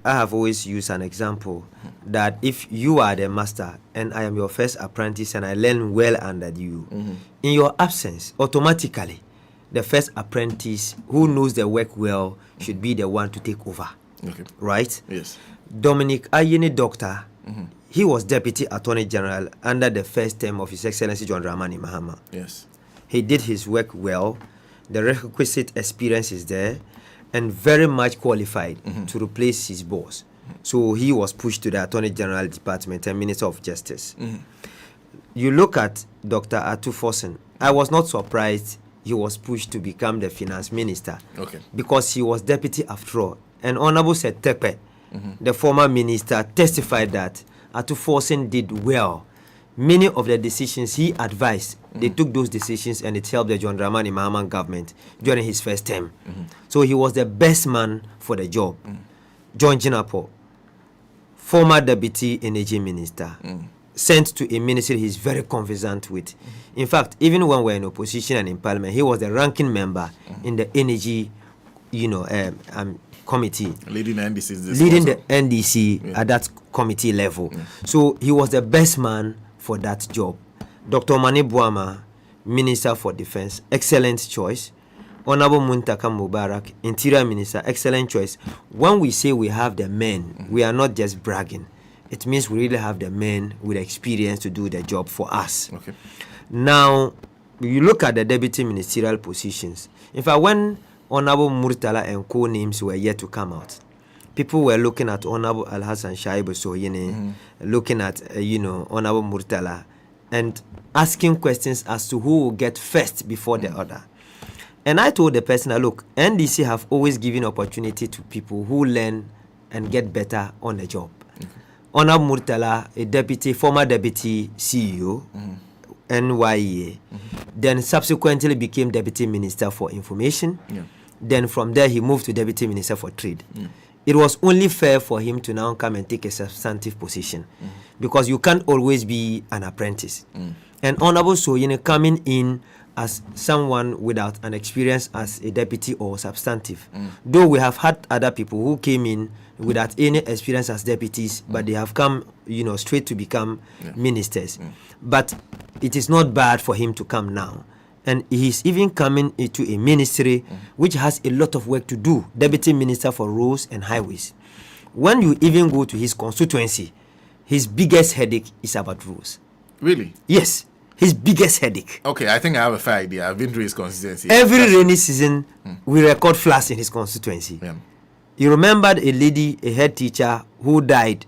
I have always used an example that if you are the master and I am your first apprentice and I learn well under you, in your absence, automatically, the first apprentice who knows the work well should be the one to take over. Okay. Right? Yes. Dominic Ayeni Doctor, he was Deputy Attorney General under the first term of His Excellency John Dramani Mahama. Yes. He did his work well. The requisite experience is there and very much qualified to replace his boss. So he was pushed to the Attorney General Department and Minister of Justice. You look at Dr. Atu Forson. I was not surprised he was pushed to become the Finance Minister. Okay. Because he was deputy after all. And Honorable Setepe, the former minister, testified that Atu Forson did well. Many of the decisions he advised, they took those decisions and it helped the John Dramani Mahama government during his first term. So he was the best man for the job. John Jinapo, former deputy energy minister, sent to a ministry he's very conversant with. In fact, even when we're in opposition and in parliament, he was the ranking member in the energy, committee. Leading the NDC. Leading the NDC at that committee level. So he was the best man for that job. Dr. Mani Buama, Minister for Defense, excellent choice. Honorable Muntaka Mubarak, Interior Minister, excellent choice. When we say we have the men, we are not just bragging. It means we really have the men with experience to do the job for us. Okay. Now, you look at the deputy ministerial positions. In fact, when Honorable Murtala and co names were yet to come out, people were looking at Honorable Al-Hassan Shaibu Soyene, looking at, Honorable Murtala, and asking questions as to who will get first before the other. And I told the person, look, NDC have always given opportunity to people who learn and get better on the job. Honorable Murtala, a former deputy CEO, NYEA, then subsequently became deputy minister for information. Then from there, he moved to deputy minister for trade. It was only fair for him to now come and take a substantive position because you can't always be an apprentice. And Honorable Soyene coming in as someone without an experience as a deputy or substantive. Though we have had other people who came in without any experience as deputies, but they have come, straight to become ministers. But it is not bad for him to come now. And he's even coming into a ministry which has a lot of work to do, Deputy Minister for Roads and Highways. When you even go to his constituency, his biggest headache is about roads. Really? Yes, his biggest headache. Okay, I think I have a fair idea. I've been to his constituency. Every rainy season, we record floods in his constituency. You remembered a lady, a head teacher, who died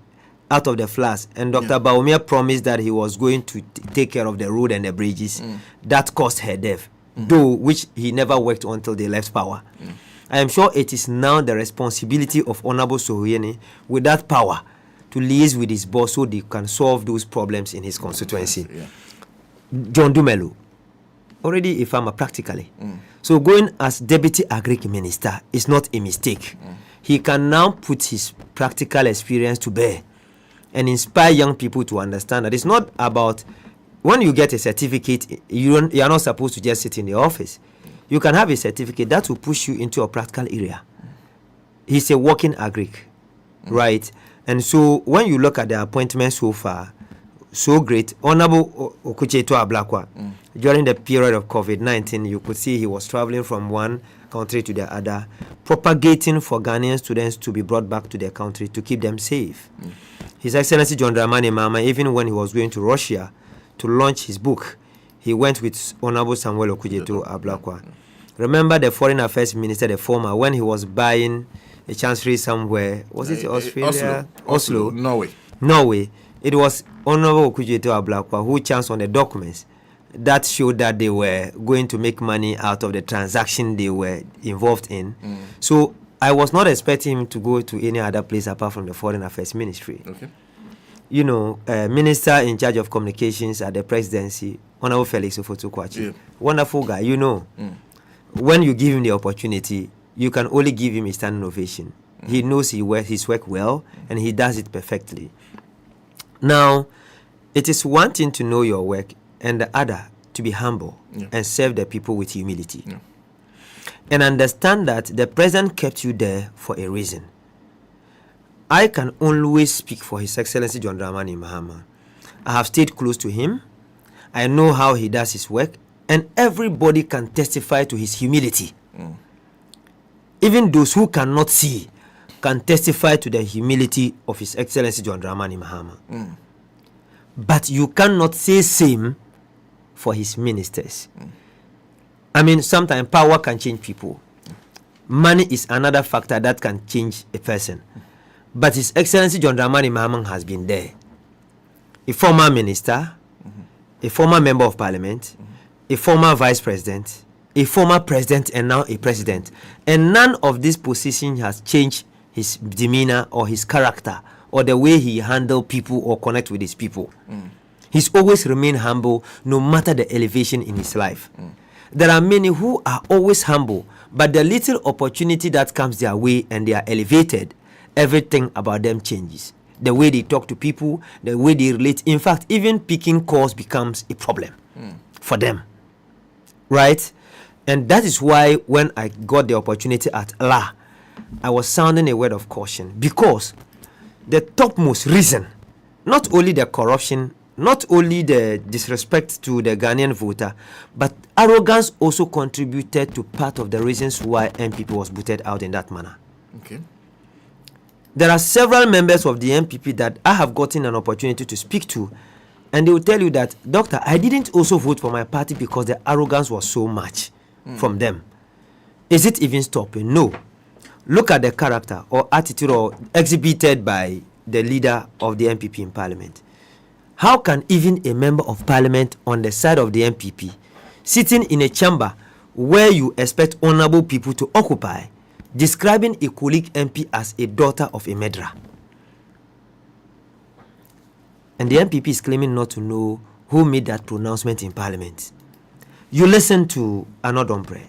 out of the floods, and Dr. Baumia promised that he was going to take care of the road and the bridges. That caused her death, though which he never worked until they left power. I am sure it is now the responsibility of Honorable Soyene with that power to liaise with his boss so they can solve those problems in his constituency. John Dumelo, already a farmer practically. So going as Deputy Agric Minister is not a mistake. He can now put his practical experience to bear and inspire young people to understand that it's not about when you get a certificate, you are not supposed to just sit in the office. You can have a certificate that will push you into a practical area. He's a working agric, right? And so when you look at the appointment so far, so great. Honorable Okucheto Ablakwa, during the period of COVID-19, you could see he was traveling from one country to the other, propagating for Ghanaian students to be brought back to their country to keep them safe. His Excellency John Dramani Mahama, even when he was going to Russia to launch his book, he went with Honorable Samuel Okucheto Ablakwa. Remember the Foreign Affairs Minister, the former, when he was buying a chancery somewhere, was it Australia? Oslo. Norway. It was Honorable Okucheto Ablakwa who chanced on the documents that showed that they were going to make money out of the transaction they were involved in. So I was not expecting him to go to any other place apart from the Foreign Affairs Ministry. Minister in charge of communications at the presidency, Honorable Felix Ofotukwachi. Wonderful guy, When you give him the opportunity, you can only give him a standing ovation. He knows his work well, and he does it perfectly. Now, it is one thing to know your work, and the other to be humble and serve the people with humility. And understand that the president kept you there for a reason. I can always speak for His Excellency John Dramani Mahama. I have stayed close to him. I know how he does his work, and everybody can testify to his humility. Even those who cannot see can testify to the humility of His Excellency John Dramani Mahama. But you cannot say same for his ministers. I mean, sometimes power can change people. Money is another factor that can change a person. But His Excellency John Dramani Mahama has been there. A former minister, a former member of parliament, a former vice president, a former president, and now a president. And none of these positions has changed his demeanor or his character or the way he handle people or connect with his people. He's always remained humble no matter the elevation in his life. There are many who are always humble, but the little opportunity that comes their way and they are elevated, everything about them changes. The way they talk to people, the way they relate. In fact, even picking calls becomes a problem for them. Right? And that is why when I got the opportunity at Allah, I was sounding a word of caution, because the topmost reason, not only the corruption, not only the disrespect to the Ghanaian voter, but arrogance also contributed to part of the reasons why MPP was booted out in that manner. Okay. There are several members of the MPP that I have gotten an opportunity to speak to, and they will tell you that, Doctor, I didn't also vote for my party because the arrogance was so much from them. Is it even stopping? No. Look at the character or attitude or exhibited by the leader of the MPP in parliament. How can even a member of parliament on the side of the MPP, sitting in a chamber where you expect honorable people to occupy, describing a colleague MP as a daughter of a murderer? And the MPP is claiming not to know who made that pronouncement in parliament. You listen to Anodombre,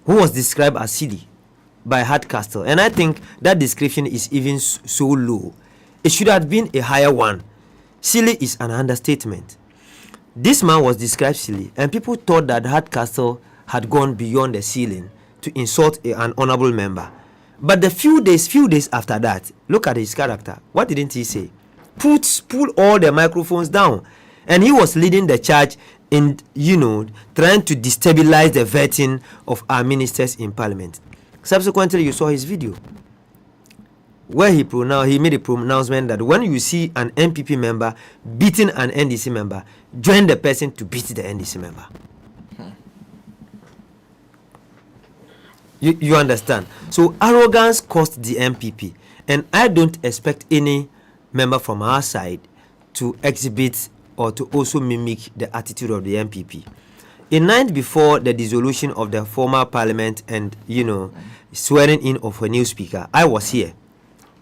who was described as silly by Hardcastle, and I think that description is even so low. It should have been a higher one. Silly is an understatement. This man was described silly, and people thought that Hardcastle had gone beyond the ceiling to insult an honorable member. But the few days after that, look at his character. What didn't he say? Pull all the microphones down, and he was leading the charge in, trying to destabilize the vetting of our ministers in parliament. Subsequently, you saw his video where he made a pronouncement that when you see an MPP member beating an NDC member, join the person to beat the NDC member. You understand? So arrogance cost the MPP, and I don't expect any member from our side to exhibit or to also mimic the attitude of the MPP. A night before the dissolution of the former parliament and, swearing in of a new speaker, I was here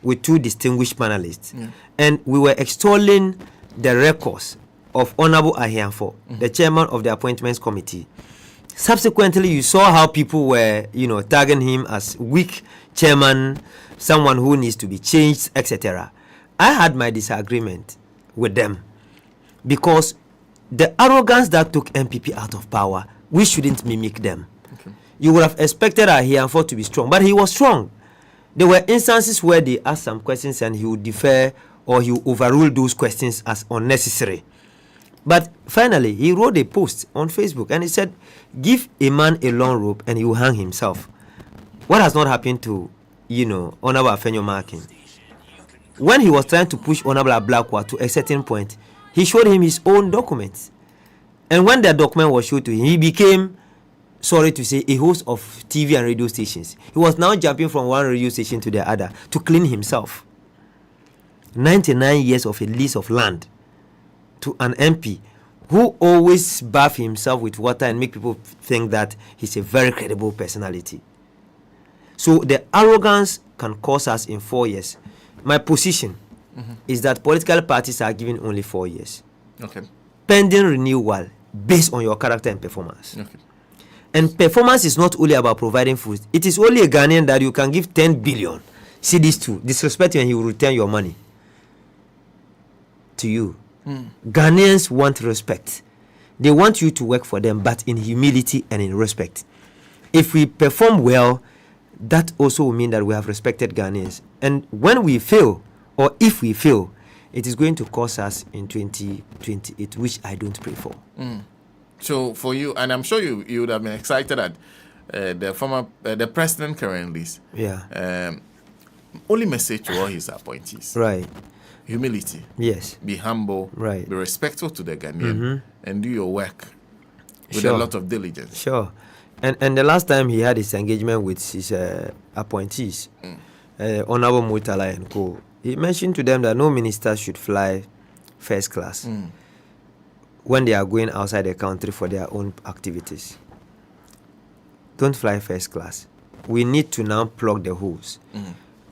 with two distinguished panelists, and we were extolling the records of Honorable Ahianfo, the chairman of the appointments committee. Subsequently, you saw how people were, tagging him as weak chairman, someone who needs to be changed, etc. I had my disagreement with them, because the arrogance that took MPP out of power, we shouldn't mimic them. Okay. You would have expected Ahianfo to be strong, but he was strong. There were instances where they asked some questions and he would defer or he would overrule those questions as unnecessary. But finally, he wrote a post on Facebook and he said, give a man a long rope and he will hang himself. What has not happened to, Honorable Afenyo Markin? When he was trying to push Honorable Ablakwa to a certain point, he showed him his own documents. And when that document was showed to him, he became, sorry to say, a host of TV and radio stations. He was now jumping from one radio station to the other to clean himself. 99 years of a lease of land to an MP who always bath himself with water and make people think that he's a very credible personality. So the arrogance can cost us in 4 years. My position is that political parties are given only 4 years. Okay. Pending renewal based on your character and performance. Okay. And performance is not only about providing food. It is only a Ghanaian that you can give 10 billion cedis to, disrespect you, and he will return your money to you. Ghanaians want respect. They want you to work for them, but in humility and in respect. If we perform well, that also will mean that we have respected Ghanaians. And when we fail, or if we fail, it is going to cost us in 2028, which I don't pray for. So for you, and I'm sure you would have been excited at the president currently. Yeah. Only message to all his appointees. Right. Humility. Yes. Be humble. Right. Be respectful to the Ghanaian, and do your work with Sure. a lot of diligence. Sure. And the last time he had his engagement with his appointees, Honorable Murtala and Co., he mentioned to them that no minister should fly first class when they are going outside the country for their own activities. Don't fly first class. We need to now plug the holes.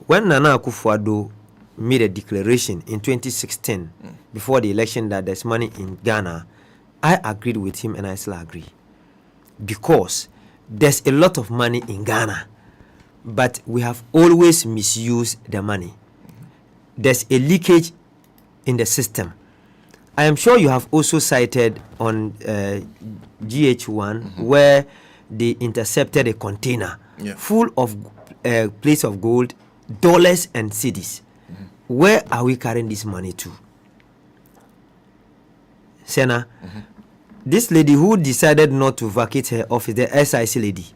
When Nana Akufo-Addo made a declaration in 2016 before the election that there's money in Ghana, I agreed with him, and I still agree, because there's a lot of money in Ghana, but we have always misused the money. There's a leakage in the system. I am sure you have also cited on GH1 where they intercepted a container full of plates of gold, dollars and cedis. Where are we carrying this money to? Sena, this lady who decided not to vacate her office, the SIC lady,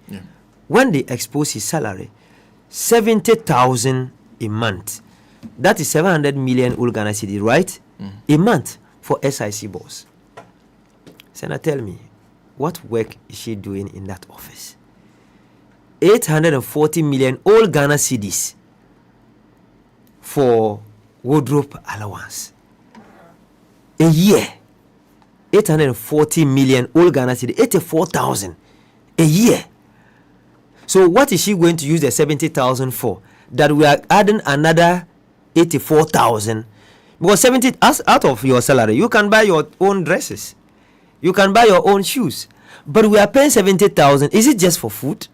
when they exposed his salary, 70,000 a month. That is 700 million old Ghana cedi, right? A month for SIC boss. Sena, tell me, what work is she doing in that office? 840 million old Ghana cedis for wardrobe allowance. A year. 840 million old Ghana cedi, 84,000 a year. So what is she going to use the 70,000 for? That we are adding another 84,000, because 70 out of your salary, you can buy your own dresses, you can buy your own shoes, but we are paying 70,000. Is it just for food?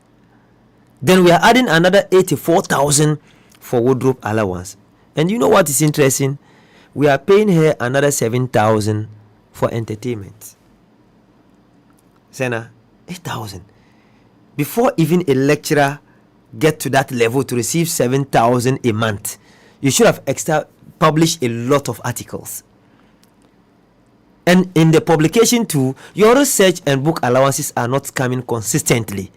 Then we are adding another 84,000 for wardrobe allowance. And you know what is interesting? We are paying her another 7,000 for entertainment. Sena, 8,000. Before even a lecturer get to that level to receive 7,000 a month, you should have published a lot of articles. And in the publication too, your research and book allowances are not coming consistently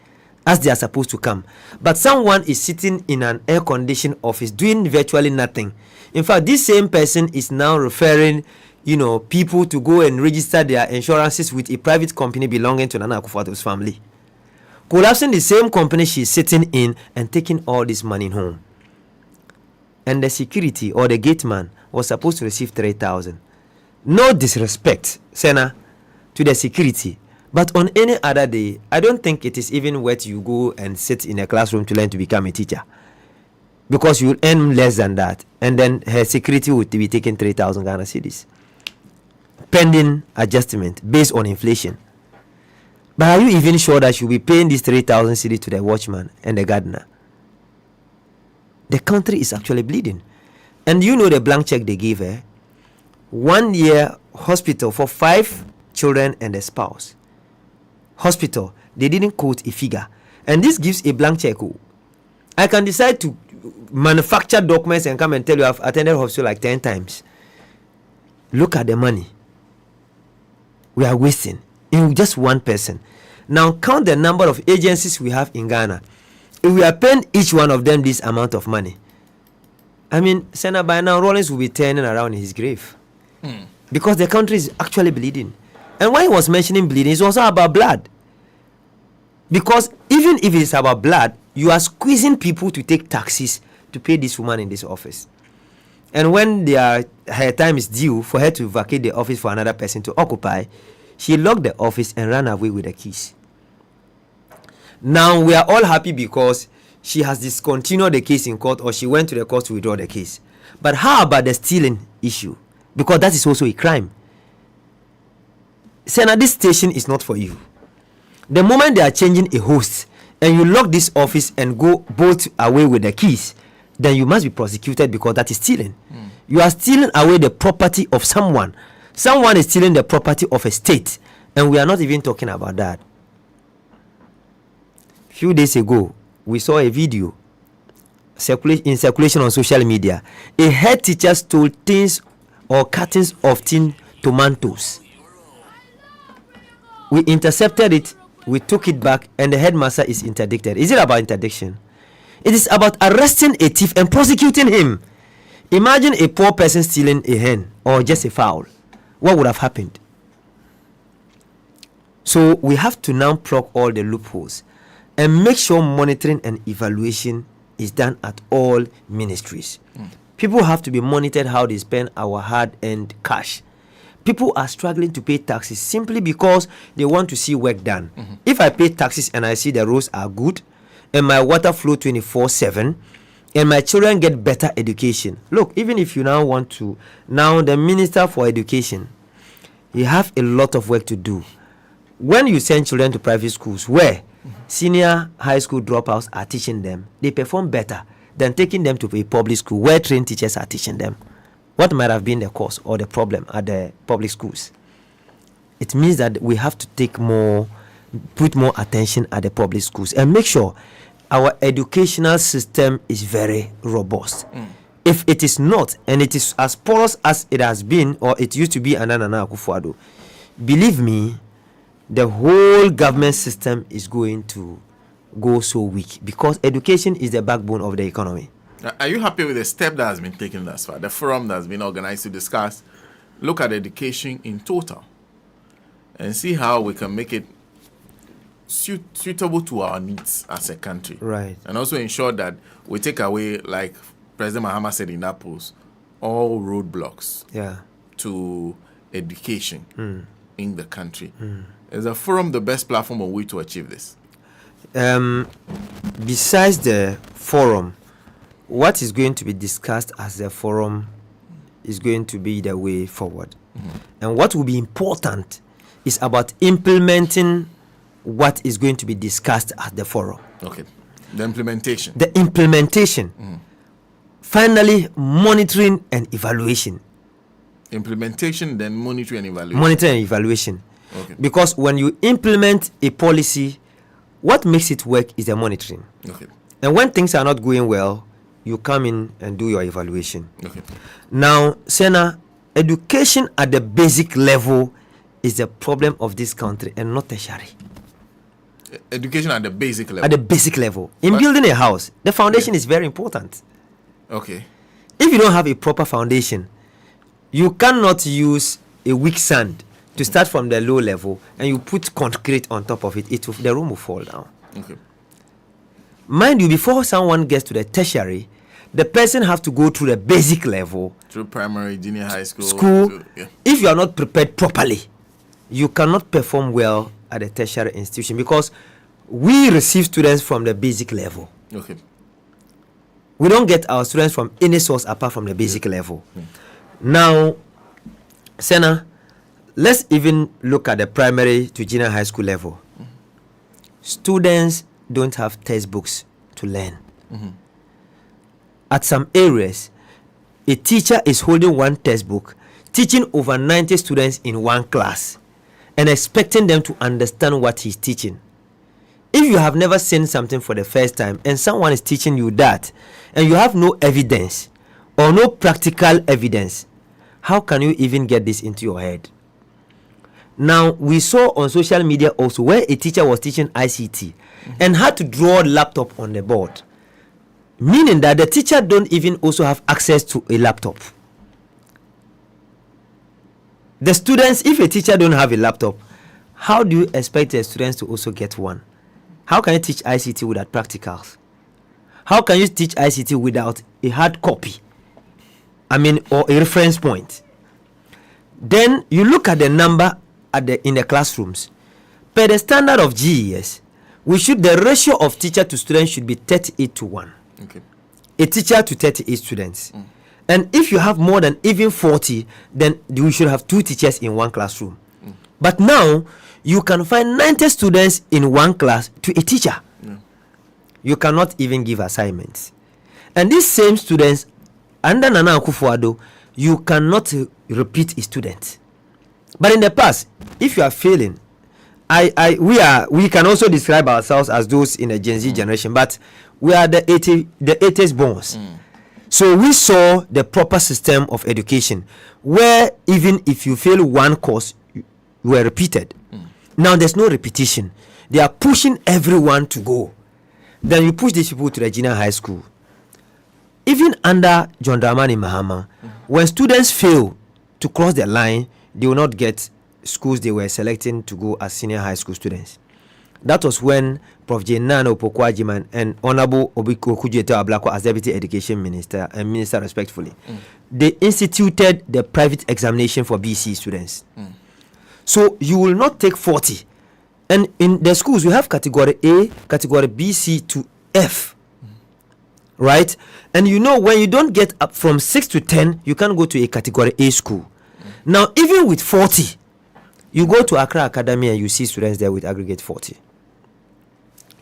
as they are supposed to come. But someone is sitting in an air-conditioned office doing virtually nothing. In fact, this same person is now referring, people to go and register their insurances with a private company belonging to Nana Akufo-Addo's family, collapsing the same company she's sitting in and taking all this money home. And the security or the gate man was supposed to receive 3,000. No disrespect, Sena, to the security, but on any other day, I don't think it is even worth you go and sit in a classroom to learn to become a teacher, because you will earn less than that, and then her security would be taking 3,000 Ghana cedis, pending adjustment based on inflation. But are you even sure that you'll be paying this 3,000 cedis to the watchman and the gardener? The country is actually bleeding. And you know the blank check they gave her? 1 year hospital for 5 children and a spouse. Hospital, they didn't quote a figure. And this gives a blank check. I can decide to manufacture documents and come and tell you I've attended hospital like 10 times. Look at the money we are wasting in just one person. Now count the number of agencies we have in Ghana. If we are paying each one of them this amount of money, I mean, Senator, by now Rawlings will be turning around in his grave, because the country is actually bleeding. And when he was mentioning bleeding, it's also about blood, because even if it's about blood, you are squeezing people to take taxis to pay this woman in this office. And when her time is due for her to vacate the office for another person to occupy, she locked the office and ran away with the keys. Now we are all happy because she has discontinued the case in court, or she went to the court to withdraw the case. But how about the stealing issue? Because that is also a crime. Senator, this station is not for you. The moment they are changing a host and you lock this office and go bolt away with the keys, then you must be prosecuted, because that is stealing. You are stealing away the property of someone. Someone is stealing the property of a state, and we are not even talking about that. Few days ago, we saw a video in circulation on social media. A head teacher stole tins or cartons of tin tomatoes. We intercepted it, we took it back, and the headmaster is interdicted. Is it about interdiction? It is about arresting a thief and prosecuting him. Imagine a poor person stealing a hen or just a fowl. What would have happened? So we have to now plug all the loopholes and make sure monitoring and evaluation is done at all ministries. People have to be monitored how they spend our hard-earned cash. People are struggling to pay taxes simply because they want to see work done. If I pay taxes and I see the roads are good and my water flow 24/7 and my children get better education. Look, even if you now want to, now the Minister for Education, you have a lot of work to do. When you send children to private schools where senior high school dropouts are teaching them, they perform better than taking them to a public school where trained teachers are teaching them. What might have been the cause or the problem at the public schools? It means that we have to put more attention at the public schools and make sure our educational system is very robust. If it is not, and it is as porous as it has been or it used to be under Nana Akufo-Addo, believe me, the whole government system is going to go so weak because education is the backbone of the economy. Are you happy with the step that has been taken thus far? The forum that has been organized to discuss, look at education in total and see how we can make it suitable to our needs as a country. Right. And also ensure that we take away, like President Mahama said in that post, all roadblocks to education in the country. Is a forum the best platform on which to achieve this? Besides the forum, what is going to be discussed as the forum is going to be the way forward. And what will be important is about implementing what is going to be discussed at the forum. Okay. The implementation. The implementation. Finally, monitoring and evaluation. Implementation, then monitoring and evaluation. Monitoring and evaluation. Okay. Because when you implement a policy, what makes it work is the monitoring. Okay. And when things are not going well, you come in and do your evaluation. Okay. Now, Sena, education at the basic level is the problem of this country and not tertiary. Education at the basic level. At the basic level. In building a house, the foundation is very important. Okay. If you don't have a proper foundation, you cannot use a weak sand to start from the low level and you put concrete on top of it. The room will fall down. Okay. Mind you, before someone gets to the tertiary, the person has to go through the basic level. Through primary, junior high school. If you are not prepared properly, you cannot perform well at the tertiary institution because we receive students from the basic level. Okay. We don't get our students from any source apart from the basic level. Now, Sena, let's even look at the primary to junior high school level. Students don't have textbooks to learn. At some areas, a teacher is holding one textbook, teaching over 90 students in one class, and expecting them to understand what he's teaching. If you have never seen something for the first time and someone is teaching you that, and you have no evidence or no practical evidence, how can you even get this into your head? Now, we saw on social media also where a teacher was teaching ICT and had to draw a laptop on the board, meaning that the teacher don't even also have access to a laptop. The students, if a teacher don't have a laptop, how do you expect the students to also get one? How can you teach ICT without practicals? How can you teach ICT without a hard copy? Or a reference point? Then you look at the number in the classrooms. Per the standard of GES, the ratio of teacher to student should be 38:1. Okay. A teacher to 38 students. And if you have more than even 40, then you should have 2 teachers in one classroom. But now, you can find 90 students in one class to a teacher. You cannot even give assignments. And these same students, under Nana Akufo-Addo, you cannot repeat a student. But in the past, if you are failing we can also describe ourselves as those in the Gen Z generation, but we are the 80s borns. So we saw the proper system of education where even if you fail one course, you were repeated. Now there's no repetition. They are pushing everyone to go. Then you push these people to the junior high school. Even under John Dramani Mahama, when students fail to cross the line, they will not get schools they were selecting to go as senior high school students. That was when Prof. J. Nana Opoku-Agyeman and Honorable Obiko Kujeto Ablako as Deputy Education Minister and Minister respectfully, they instituted the private examination for BC students. So you will not take 40. And in the schools, we have category A, category B, C to F. Right? And you know, when you don't get up from 6 to 10, you can go to a category A school. Now, even with 40, you go to Accra Academy and you see students there with aggregate 40.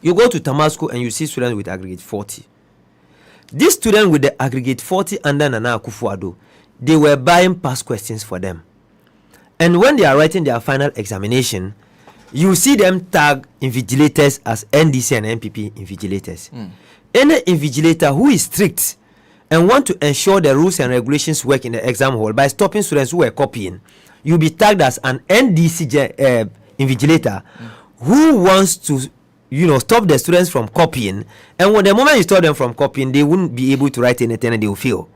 You go to Tamasco and you see students with aggregate 40. This student with the aggregate 40 under Nana Akufo-Addo, they were buying past questions for them. And when they are writing their final examination, you see them tag invigilators as NDC and NPP invigilators. Any invigilator who is strict and want to ensure the rules and regulations work in the exam hall by stopping students who are copying, you'll be tagged as an NDC invigilator who wants to, stop the students from copying. And when the moment you stop them from copying, they wouldn't be able to write anything and they will fail.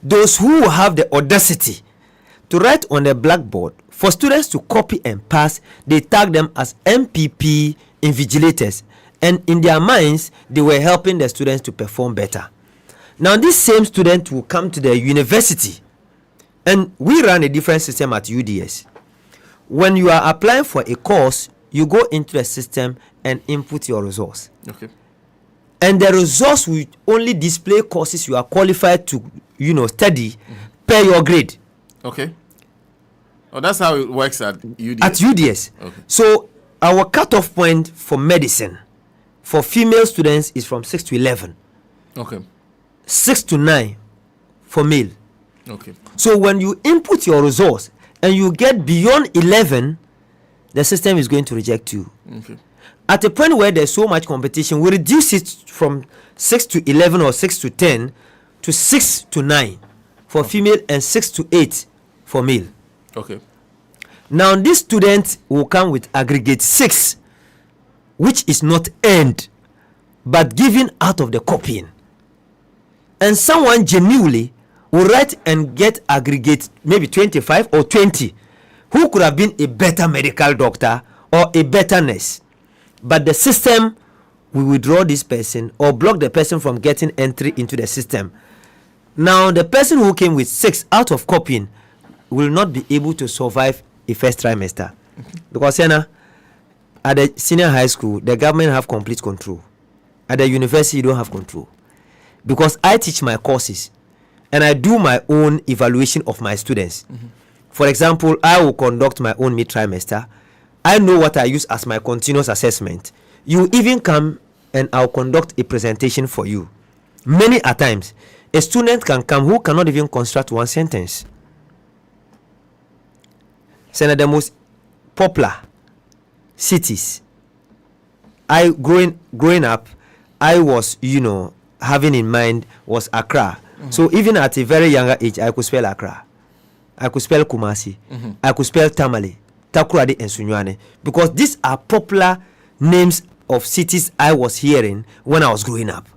Those who have the audacity to write on the blackboard for students to copy and pass, they tag them as MPP invigilators. And in their minds, they were helping the students to perform better. Now, this same student will come to the university, and we run a different system at UDS. When you are applying for a course, you go into the system and input your resource. Okay. And the resource will only display courses you are qualified to, study per your grade. Okay. Oh, that's how it works at UDS. At UDS. Okay. So our cutoff point for medicine for female students is from 6 to 11. Okay. 6 to 9 for male. Okay. So when you input your resource and you get beyond 11, the system is going to reject you. Okay. At a point where there's so much competition, we reduce it from 6 to 11 or 6 to 10 to 6 to 9 for female and 6 to 8 for male. Okay. Now this student will come with aggregate 6, which is not earned but given out of the copying. And someone genuinely will write and get aggregate maybe 25 or 20, who could have been a better medical doctor or a better nurse. But the system will withdraw this person or block the person from getting entry into the system. Now the person who came with 6 out of copying will not be able to survive a first trimester. Because at the senior high school, the government have complete control. At the university, you don't have control. Because I teach my courses and I do my own evaluation of my students. For example, I will conduct my own mid-trimester. I know what I use as my continuous assessment. You even come and I'll conduct a presentation for you. Many a times, a student can come who cannot even construct one sentence. Senator, the most popular cities growing up, I was, having in mind was Accra. So even at a very younger age, I could spell Accra. I could spell Kumasi. I could spell Tamale, Takoradi, and Sunyane. Because these are popular names of cities I was hearing when I was growing up.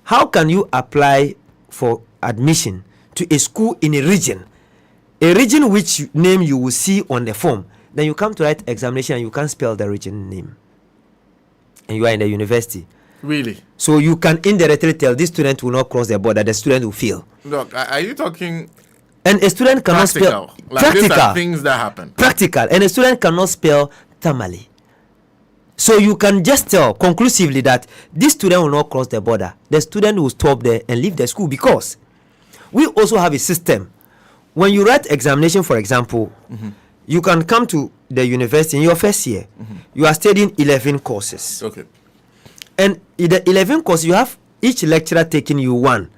How can you apply for admission to a school in a region which name you will see on the form? Then you come to write examination and you can't spell the region name. And you are in the university. Really? So you can indirectly tell this student will not cross the border, the student will fail. Look, are you talking... And a student cannot practical? spell... Like practical. These are things that happen. Practical. And a student cannot spell Tamale. So you can just tell conclusively that this student will not cross the border. The student will stop there and leave the school, because we also have a system. When you write examination, for example, you can come to the university in your first year. You are studying 11 courses. Okay. And in the 11 courses, you have each lecturer taking you one.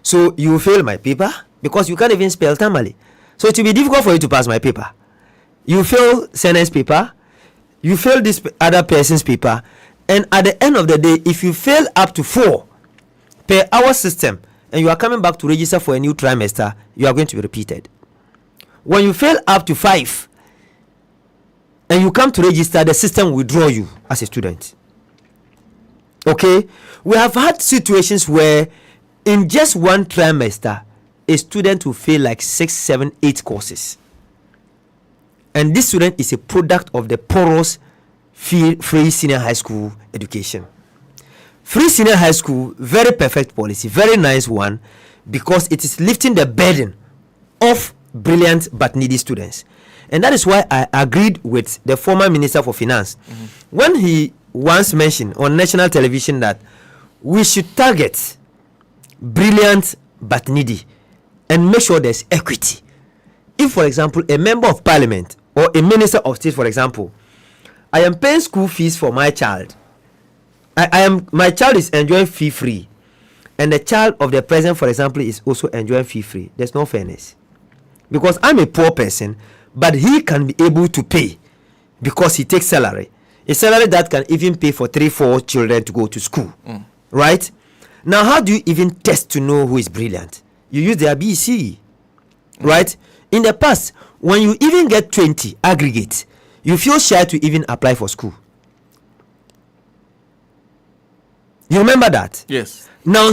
So you fail my paper because you can't even spell Tamale. So it will be difficult for you to pass my paper. You fail Sena's paper. you fail this other person's paper, and at the end of the day, if you fail up to 4 per hour system and you are coming back to register for a new trimester, you are going to be repeated. When you fail up to 5 and you come to register, the system will withdraw you as a student. Okay, we have had situations where in just one trimester a student will fail like 6, 7, 8 courses, and this student is a product of the porous free senior high school education. Free senior high school, very perfect policy, very nice one, because it is lifting the burden of brilliant but needy students. And that is why I agreed with the former Minister for Finance when he once mentioned on national television that we should target brilliant but needy and make sure there's equity. If, for example, a member of parliament or a minister of state, for example, I am paying school fees for my child, my child is enjoying fee free, and the child of the president, for example, is also enjoying fee free, there's no fairness, because I'm a poor person but he can be able to pay because he takes salary, a salary that can even pay for 3-4 children to go to school. Right now, how do you even test to know who is brilliant? You use their BC. Right, in the past, when you even get 20 aggregate, you feel shy to even apply for school. You remember that? Yes. Now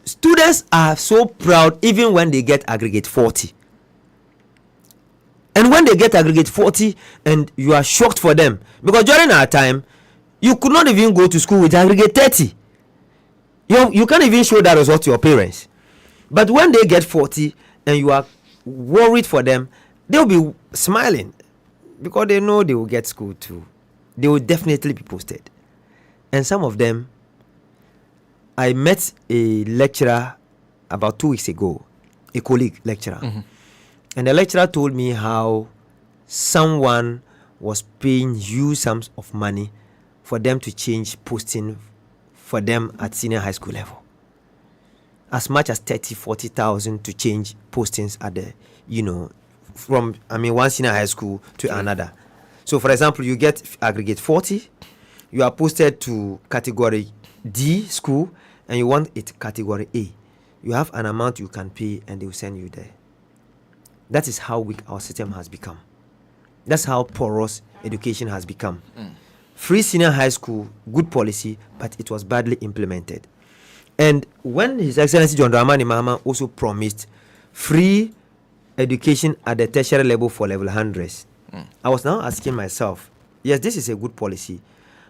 students are so proud even when they get aggregate 40. And when they get aggregate 40, and you are shocked for them, because during our time, you could not even go to school with aggregate 30. You can't even show that result to your parents. But when they get 40 and you are worried for them, they'll be smiling because they know they will get school too. They will definitely be posted. And some of them, I met a lecturer about 2 weeks ago, a colleague lecturer. And the lecturer told me how someone was paying huge sums of money for them to change posting for them at senior high school level. As much as 30,000-40,000 to change postings at the, from one senior high school to another. So for example, you get aggregate 40, you are posted to category D school, and you want it category A. You have an amount you can pay and they will send you there. That is how weak our system has become. That's how porous education has become. Free senior high school, good policy, but it was badly implemented. And when His Excellency John Dramani Mahama also promised free education at the tertiary level for level 100s, I was now asking myself, yes, this is a good policy,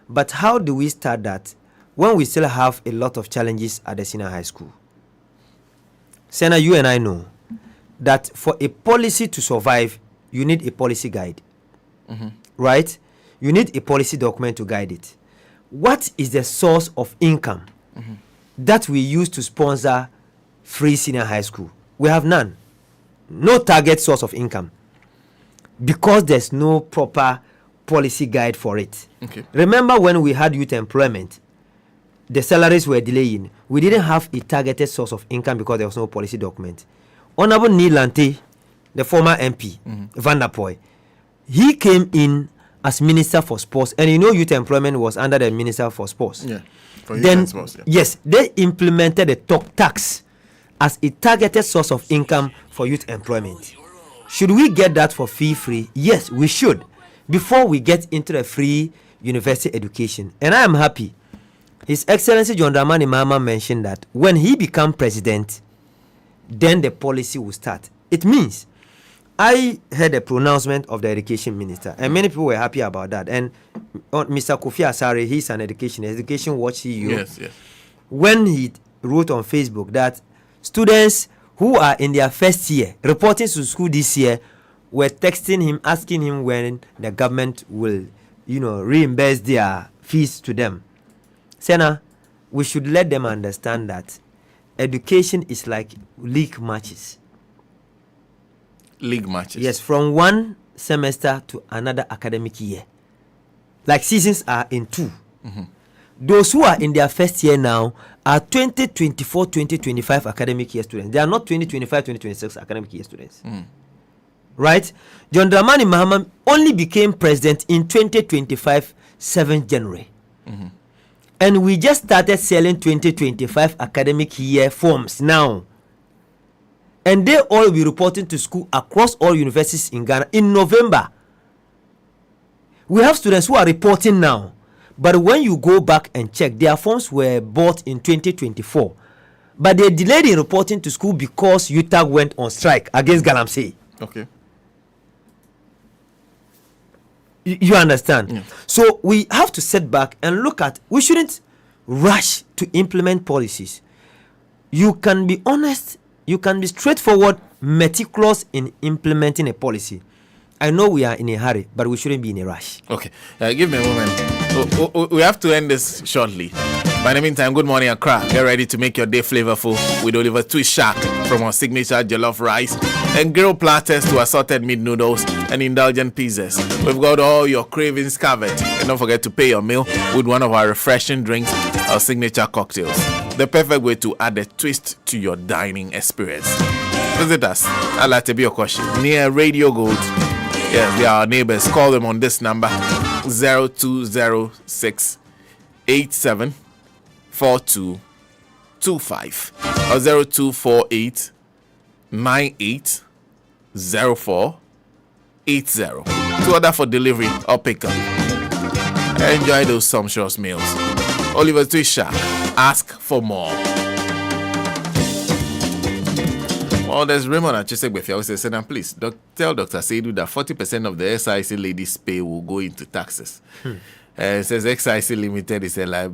but how do we start that when we still have a lot of challenges at the senior high school? Senna, you and I know that for a policy to survive, you need a policy guide. Right? You need a policy document to guide it. What is the source of income that we use to sponsor free senior high school? We have none. No target source of income, because there's no proper policy guide for it. Remember when we had youth employment, the salaries were delaying. We didn't have a targeted source of income because there was no policy document. Honorable Neil Lante, the former MP, Van der Poy, he came in as Minister for Sports, and youth employment was under the Minister for Sports. Yeah, for youth and sports. Yes, they implemented the top tax as a targeted source of income for youth employment. Should we get that for fee-free? Yes, we should, before we get into the free university education. And I am happy His Excellency John Dramani Mahama mentioned that when he become president, then the policy will start. It means, I heard a pronouncement of the education minister, and many people were happy about that. And Mr. Kofi Asare, he's an Education Watch CEO. Yes. When he wrote on Facebook that students who are in their first year, reporting to school this year, were texting him, asking him when the government will, reimburse their fees to them. Senna, we should let them understand that education is like league matches. League matches. Yes, from one semester to another academic year. Like seasons are in 2. Those who are in their first year now are 2024, 2025 academic year students. They are not 2025, 2026 academic year students. right? John Dramani Mahama only became president in 2025, 7th January. Mm-hmm. And we just started selling 2025 academic year forms now. And they all will be reporting to school across all universities in Ghana in November. We have students who are reporting now. But when you go back and check, their forms were bought in 2024. But they delayed in reporting to school because UTAG went on strike against Galamsey. Okay. You understand? Yeah. So we have to sit back and look at, we shouldn't rush to implement policies. You can be honest, you can be straightforward, meticulous in implementing a policy. I know we are in a hurry, but we shouldn't be in a rush. Okay, give me a moment. We have to end this shortly. By the meantime, good morning, Accra. Get ready to make your day flavorful with Oliver Twist Shack from our signature jollof rice and grilled platters to assorted meat noodles and indulgent pizzas. We've got all your cravings covered. And don't forget to pay your meal with one of our refreshing drinks, our signature cocktails. The perfect way to add a twist to your dining experience. Visit us at Latibio Koshi near Radio Gold. Yes, they are our neighbors. Call them on this number 0206 87 4225 or 0248 98 0480 to order for delivery or pickup. Enjoy those sumptuous meals. Oliver Twist Shack. Ask for more. Well, there's Raymond Achisegbefi who says, please tell Dr. Seidu that 40% of the SIC ladies' pay will go into taxes. It says XIC Limited is a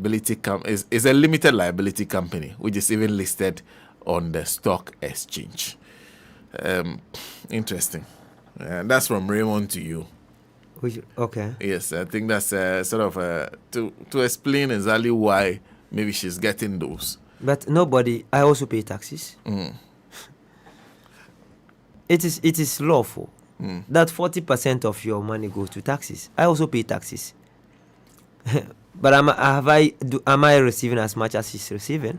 is a limited liability company, which is even listed on the stock exchange. Interesting. That's from Raymond to you. Okay. Yes, I think that's sort of to explain exactly why maybe she's getting those. But I also pay taxes. It is lawful that 40% of your money goes to taxes. I also pay taxes. But am I receiving as much as she's receiving?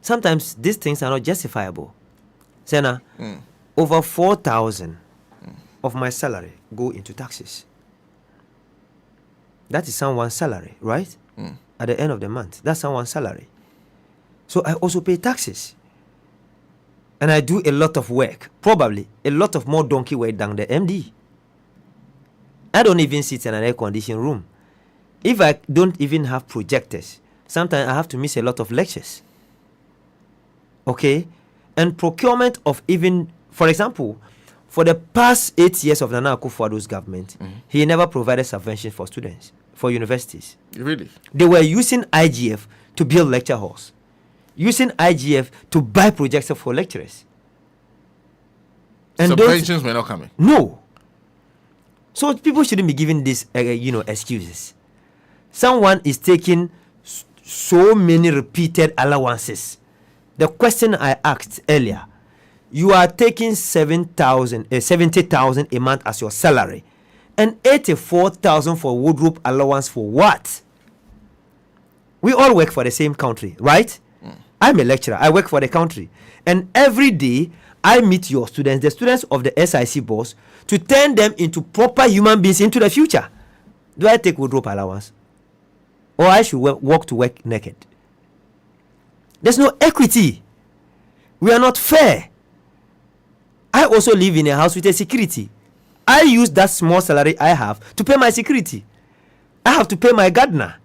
Sometimes these things are not justifiable. Sena, over 4,000 of my salary go into taxes. That is someone's salary, right? At the end of the month, that's someone's salary. So I also pay taxes. And I do a lot of work, probably a lot of more donkey work than the MD. I don't even sit in an air-conditioned room. If I don't even have projectors, sometimes I have to miss a lot of lectures. Okay? And procurement of even, for example, for the past 8 years of Nana Akufo-Addo's government, he never provided subventions for students, for universities. Really? They were using IGF to build lecture halls, using IGF to buy projectors for lecturers. And subventions were not coming? No. So people shouldn't be giving these, excuses. Someone is taking so many repeated allowances. The question I asked earlier, you are taking 70,000 a month as your salary, and 84,000 for wardrobe allowance for what? We all work for the same country, right? I'm a lecturer. I work for the country, and every day I meet your students, the students of the SIC boss, to turn them into proper human beings into the future. Do I take wardrobe allowance, or I should walk to work naked? There's no equity. We are not fair. I also live in a house with a security. I use that small salary I have to pay my security. I have to pay my gardener.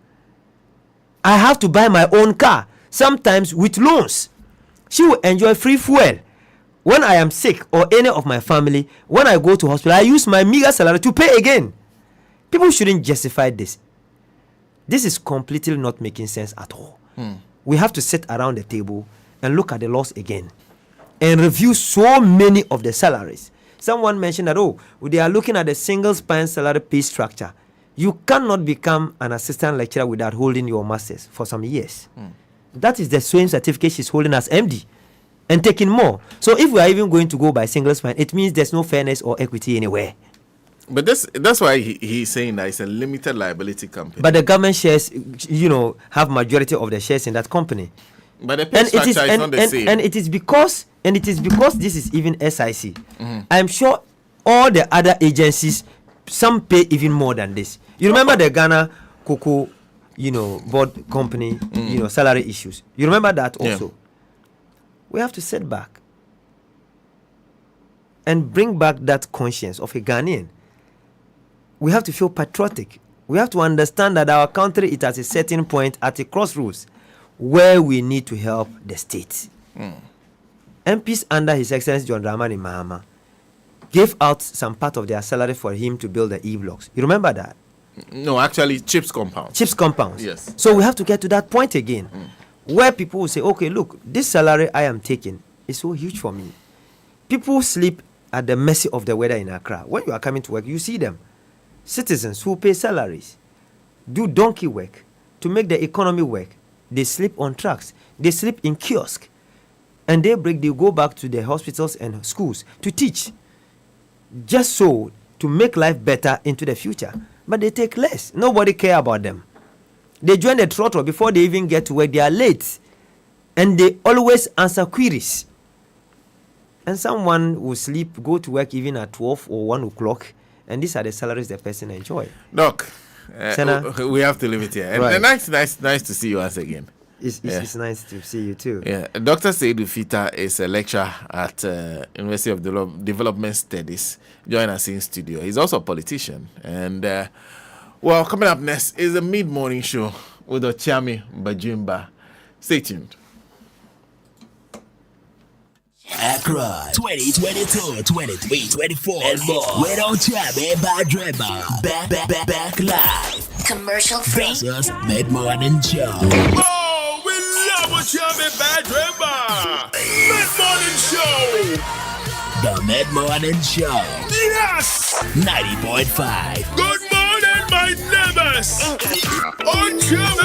I have to buy my own car, sometimes with loans. She will enjoy free fuel. When I am sick or any of my family, when I go to hospital, I use my meager salary to pay again. People shouldn't justify this. This is completely not making sense at all. We have to sit around the table and look at the laws again and review so many of the salaries. Someone mentioned that, they are looking at the single span salary pay structure. You cannot become an assistant lecturer without holding your master's for some years. That is the same certificate she's holding as MD and taking more. So if we are even going to go by single span, it means there's no fairness or equity anywhere. But that's why he's saying that it's a limited liability company. But the government shares, have majority of the shares in that company. But the pay structure is not the same. And it is because this is even SIC. I'm sure all the other agencies, some pay even more than this. You remember the Ghana Cocoa, board company, salary issues. You remember that also. Yeah. We have to sit back and bring back that conscience of a Ghanaian. We have to feel patriotic. We have to understand that our country is at a certain point, at a crossroads, where we need to help the state. MPs under His Excellency John Dramani Mahama gave out some part of their salary for him to build the E-blocks. You remember that? No, actually, CHIPS compounds. CHIPS compounds. Yes. So we have to get to that point again, where people will say, okay, look, this salary I am taking is so huge for me. People sleep at the mercy of the weather in Accra. When you are coming to work, you see them. Citizens who pay salaries, do donkey work to make the economy work. They sleep on trucks. They sleep in kiosks. And they go back to the hospitals and schools to teach. Just so to make life better into the future. But they take less. Nobody care about them. They join the throttle before they even get to work. They are late. And they always answer queries. And someone will sleep, go to work even at 12 or 1 o'clock. And these are the salaries the person enjoy. Doc, we have to leave it here. Right. And nice to see you once again. It's nice to see you too. Yeah, Dr. Seydou Fita is a lecturer at University of Development Studies. Join us in studio. He's also a politician. And coming up next is a mid-morning show with Ochami Bajimba. Stay tuned. Accra 2022, 23, 24 and more. We don't try me by Drema. Back live. Commercial free. Versus Mid-Morning Show. Oh, we love Ochami by Drema. Mid-Morning Show. The Mid-Morning Show. Yes. 90.5. Good morning, my neighbors. Ochami.